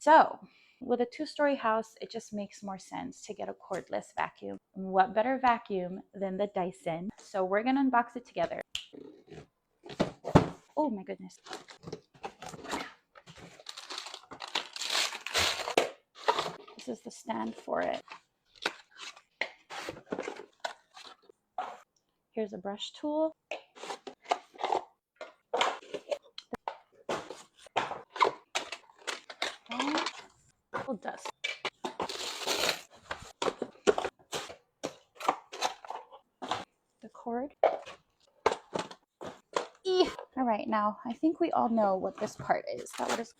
So with a 2-story house, it just makes more sense to get a cordless vacuum. What better vacuum than the Dyson? So we're gonna unbox it together. Oh my goodness. This is the stand for it. Here's a brush tool. Oh, dust. The cord. All right, now I think we all know what this part is. That what is